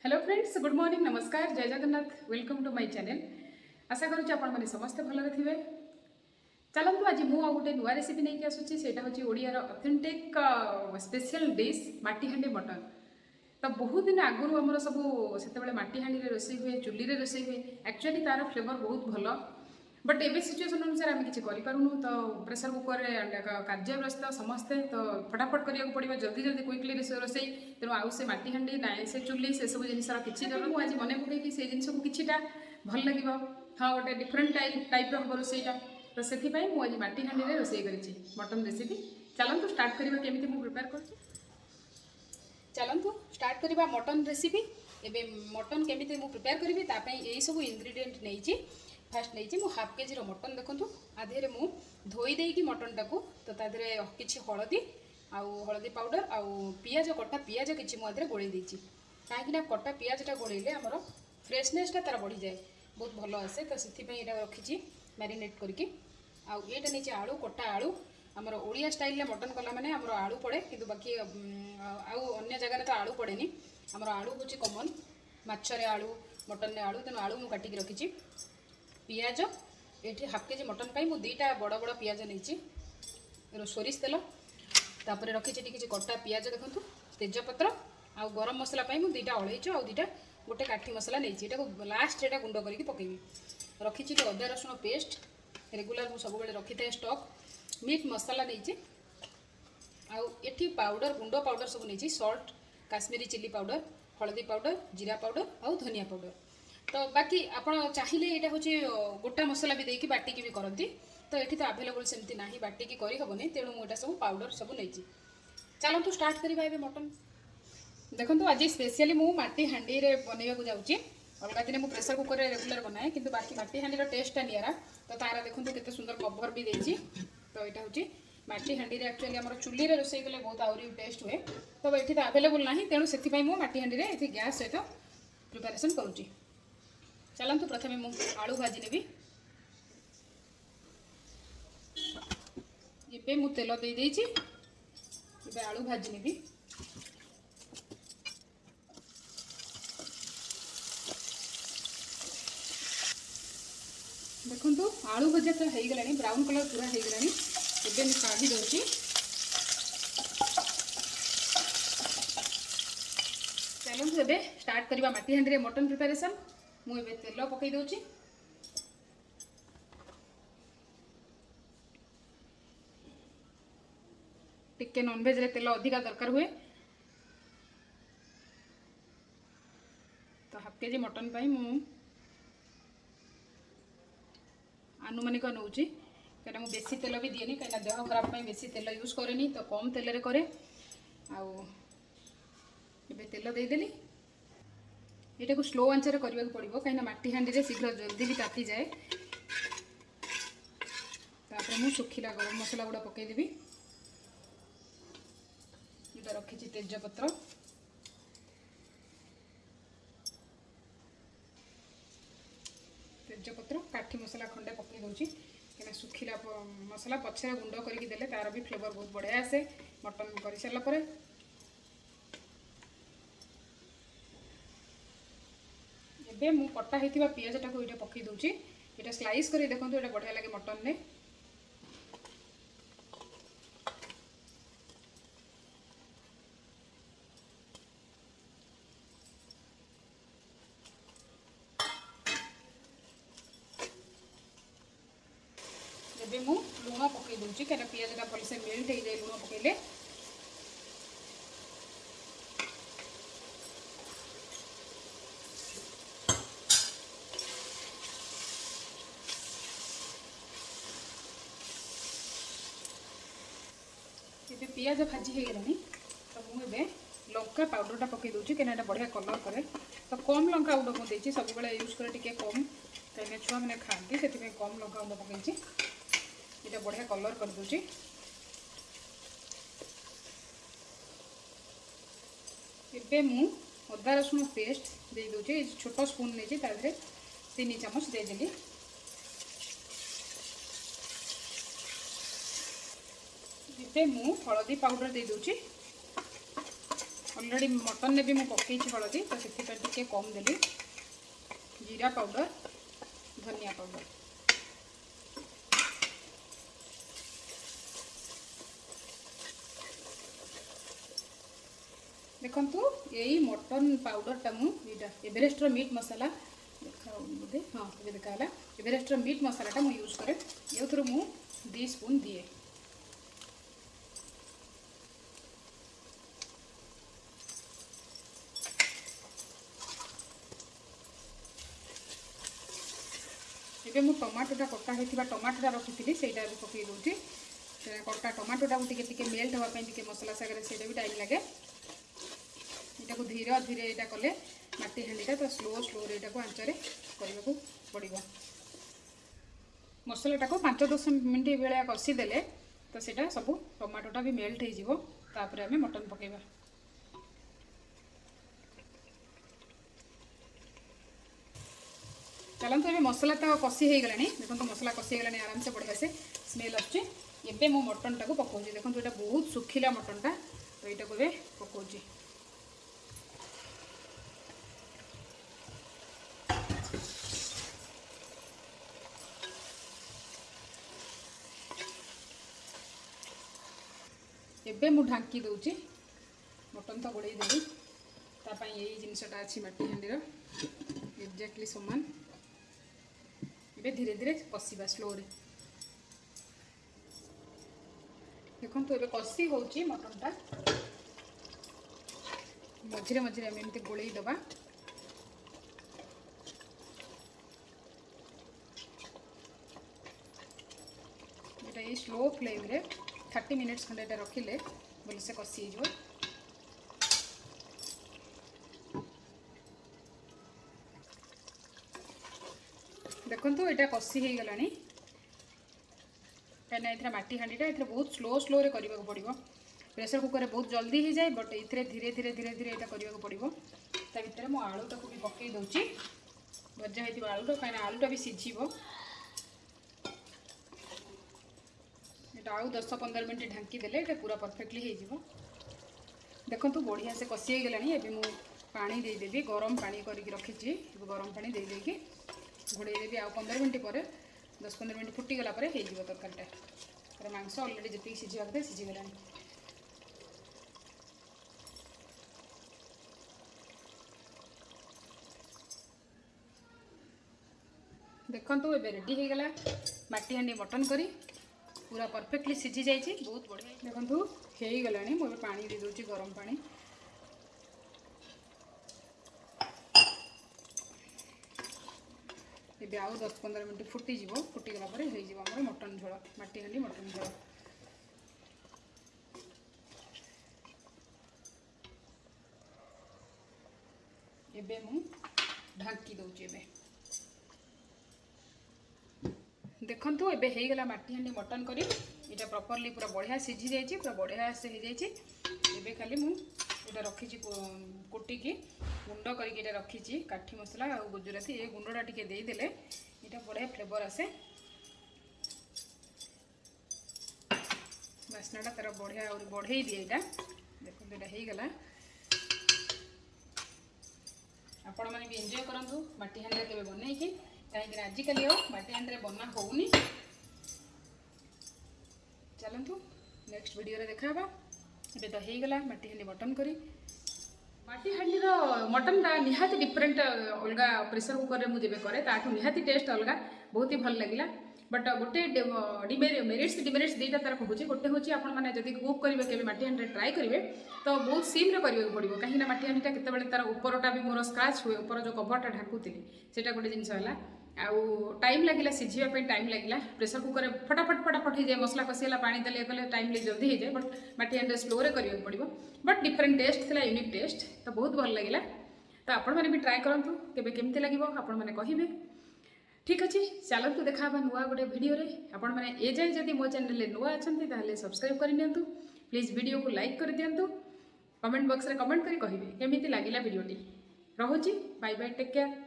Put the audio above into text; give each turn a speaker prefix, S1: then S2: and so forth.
S1: Hello friends, good morning, नमस्कार, जय Jagannath. Welcome to my channel. आशा करुच्ची आपण मैंने समस्ते भलरे थे। चलतु आज मुझे गोटे नुआ रेसिपी नहीं आसूँ से ओडियार ऑथेंटिक स्पेशल डिश माटीहांडी मटन। तो बहुत दिन आगुरी आमर सब से माटीहांडी रोषे हुए, चुली रे रोषे हुए। एक्चुअली तार फ्लेवर बहुत भल, बट एवं सिचुएसन अनुसार आम किसी करूँ। तो प्रेसर कुकर कार्य व्यस्त समस्ते, तो फटाफट करा पड़ो, जल्दी जल्दी क्विकली रोषे। तेणु आउ से माटीहांडी ना से चुली से सब जिनसर किसी करूँ आज मन पकई से जिन को किटा भल लगे। हाँ, गोटे डिफरेन्ट टाइप हम रोषेटा। तो से आज माटीहांडी रोषे करी मटन रेसिपी। चलतु स्टार्ट करवा केमी मुझे प्रिपेयर कर। चलतु स्टार्ट करवा मटन रेसिपी। एबे मटन केमी मुझे प्रिपेयर करी यही सब इनग्रेडिएंट नहीं। फास्ट नहीं मुझे हाफ केजी मटन देखूँ आधे मु धोई देकी मटन टाक तो ताधे कि हलदी आउ हलदी पाउडर आउ पियाज कटा पियाज किसी मुझे गोल देती कहीं कटा पियाजटा गोलैले आमर फ्रेशनेसटा तार बढ़ी जाए, बहुत भल आसे। तो से रखी मैरिनेट करके आउटा नहीं आलू कटा आलू आमर ओडिया स्टाइल मटन कला माने आमर आलू पड़े कि बाकी अन्य जगह तो आलू पड़ेनी। आमर आलू हूँ कमन, माछरे आलू मटन आलू, तेणु आलू मुझे काटिकी रखी। पियाज ये हाफ केजी मटन पाई मु दुईटा बड़ बड़ पियाज नहीं सोरिष तेल तापर रखी किसी कटा पियाज देखूँ, तेजपत्र आउ गरम मसला पाई मु दुईटा अलैच आउ दुईटा गोटे काठी मसला नहीं लास्ट एटा गुंड करके पकेबी। रखी अदा रसुण पेस्ट रेगुलर मु सब रखी था स्टक। मीट मसला नहीं आउ एठी पाउडर गुंड पाउडर सब नहीं, सॉल्ट, काश्मीरी चिली पाउडर, हल्दी पाउडर, जीरा पाउडर आउ धनिया पाउडर। तो बाकी आपड़ चाहिए यहाँ हूँ गोटा मसला भी देकी बाटिकी भी करती। तो ये तो आभेलेबल सेमती ना बाटिकी करहबनी, तेणु मुझे सब पाउडर सब नहीं। चलतु स्टार्ट करवा मटन। देखो आज स्पेशली मु माटी हांडी रे बनवाक जाऊँगी। अलग दिन मुझे प्रेसर कुकर रेगुलर बनाए, कि बाकी माटी हांडी टेस्टा निरा। तो तार देखो केते सुंदर कभर भी देती। तो यहाँ हूँ माटी हांडी रे एक्चुअली आम चुली रे रोषे कले बहुत आहरी टेस्ट हुए। तो ये तो आभेलेबल ना, तेणु से माटी हांडी रे गैस सहित प्रिपेरेसन करुँची। चलतु प्रथम मु आलू भाजी नेबी। ये मु तेल दे देइछि, ये आलू भाजी नेबी। देखंतु आलू भजा तो हो गलानी, ब्राउन कलर पूरा हो गलानी। ये मु काढ़ी दउछि। चलतु एबे स्टार्ट करवा माटी हांडी रे मटन प्रिपरेशन। मु एबे तेल पकई दउछि। टिके नॉनवेज रे तेल अधिका दरकार हुए। तो हाफ केजी मटन पाई मु आनुमानिक नौची, कहीं मुझे बेसी तेल भी दिए कहीं देह खराब बेसी तेल यूज कैनि। तो कम तेल करे आबे तेल देदेली। यहाँ को स्लो आंचर करने पड़ो, कहीं माटी हांडी रे शीघ्र जल्दी भी ताती जाए। तापर मु सुखिला गरम मसला गुड़ा पकईदेवी। जो रखी तेजपत्र, तेजपत्र काठी मसला खंडे पकई दूसरी, कहीं सुखिला मसला पछे गुंड करके देले तार भी फ्लेवर बहुत बढ़िया आसे मटन कर सारा पर। एबे मु कटा होता पियाजटा को ये पकई दूसरी, ये स्लाइस कर देखो, ये बढ़िया लगे मटन में। एबे मु लुण पकई दूसरी, कहीं पियाजटा भलसे मेल्ट हो जाए लुण पकईले। ये पियाज भाजी हो गलानी। तो मुझे लंका पाउडरटा पकई दूसरी, कहीं बढ़िया कलर करे। तो कम लंका गुंड मुझे सब यूज करे टे कम, कहीं छुआ मैंने खाती से कम लंका गुंड पकई। ये बढ़िया कलर कर दूसरी। एबे मु अदा रसुण पेस्ट दे दूसरी, छोट स्पून नहीं 3 चामच देदेली। ये मु हलदी पाउडर दे दूची, ऑलरेडी मटन भी मुझे पकई हलदी तो से कम देली जीरा पाउडर धनिया पाउडर देखु यही मटन पाउडरटा मुझा एवरेस्टर मीट मसाला देखा बोधे हाँ ये देखा एवरेस्टर मीट मसालाटा मुझे यूज करे ये 2 स्पून दिए ये मुझे टमाटोटा कटा होता टमाटोटा रखी से पकई दूसरी कटा टमाटोटा टी मेल्ट हाँपाई मसला सागर से भी टाइम लगे यहाँ को धीरे धीरे यहाँ कले माटी हांडीटा तो स्लो स्लो यहाँ आंचरे करने को पड़ो मसलाटा को 5-10 मिनट भाया कषिदेले तो सीटा सब टमाटोटा भी मेल्ट हो आम मटन पकेबा चलते ये मसला तो कषि हो गला देखो मसला कषि गला आराम से बढ़िया से स्मेल आसुचे मो मटन टाक पकाऊँ देखो यहाँ बहुत सुखिला मटनटा तो यहाँ को पकाऊँ एबे मु ढांकी दूची मटन तो गोड़े देली तापाई यही जिनसटा अच्छी माटी हांडीर एक्जाक्टली समान एबे धीरे धीरे कषिबा स्लो रे देखो एबे कषि होची मटनटा मझिरे मझिरे आम एमती गोड़े दबा ये स्लो फ्लेम रे 30 मिनिट्स खंडे रखिले बोले से कषि हो देखो यहाँ कषि हो गला कहीं माटी हांडीटा ये बहुत स्लो स्लो रे करने को पड़ो प्रेसर कुकर बहुत जल्दी हो जाए बट ये धीरे धीरे धीरे धीरे यहाँ करने को पड़ो ता भर मु आलूटा को भी पकई दूची भजा हो आलूटा कहीं आलूटा भी सीझब आउ 10-15 मिनट ढांकी देले पूरा परफेक्टली हो देखो बढ़िया से कषि हो गलानी एबे मु पानी देदेवी गरम पानी करके रखी गरम पानी देदेकी घोड़े देवी आउ 15 मिनट पर 10-15 मिनट फुटीगला हो तरकारीटा मांस अलरेडी जी सीझा कथा सीझीगला देखो एबे रेडी हो गला माटी हांडी मटन करी पूरा परफेक्टली सीझी जाइए बहुत बढ़िया देखो हो गला मुझे पानी दे दूची गरम पानी ये आउ 10-15 मिनट फुटीज फुटीगला हो मटन झोल माटी हांडी मटन झोल एबे मु ढांकी दूची एबे देखो एबे हो गला माटी हांडी मटन करी यहाँ प्रॉपरली पूरा बढ़िया सीझी जाइए पूरा बढ़िया से हो जाइए खाली मुझे रखी कुटिकी गुंड करके रखी काठी मसला और गुजराती ये गुंडा टी देदेले यहाँ बढ़िया फ्लेवर आसे बास्नाटा तार बढ़िया और बढ़े दिए यहाँ देखो यहाँ हो गला आपण मैंने भी एंजॉय करूँ माटी हांडी के बनई कहीं आजिकल माटी हांडी बना होनी चलतु नेक्स्ट वीडियो देखा ये तो हो गला माटी हांडी मटन करी माटी हांडी मटनटा निहाती डिफरेंट अलग प्रेसर कुकर में मुझे करे ताठू निहाती टेस्ट अलग बहुत ही भल लगे बट गोटे मेरिट्स डिमेरिट्स दुईटा तार कहूँ गोटे हूँ आपने जब कुक करेंगे केवल माटी हांडी ट्राए करेंगे तो बहुत सिम्रे करने पड़ो कहीं माटी हांडीटा केतबेले तार उपरटा भी मोर स्क्राच हुए ऊपर जो कभरटा ढाकुली से गोटे जिनस है आउ टाइम लगे सीझापी टाइम लगे प्रेसर कुकर फटाफट फटाफट हो जाए मसला कषिगला पानी देले कले टाइम जल्दी हो जाए बट माटी हांडी स्लो रे करने पड़ो बट डिफरेंट टेस्ट थी यूनिक टेस्ट तो बहुत भल लगे तो आपण मैंने भी ट्राए करूँ केमती लगे आपण मैंने कहे ठीक अच्छे चलतु देखा नुआ गोटे वीडियो रे आपण मैंने ए जाए जब मो चैनल नुआ अच्छा सब्सक्राइब करनी प्लीज वीडियो को लाइक कर दिंतु कमेंट बॉक्स रे कमेंट करी कहिबे केमिति लागिला वीडियोटी रहुची बाय बाय टेक केयर।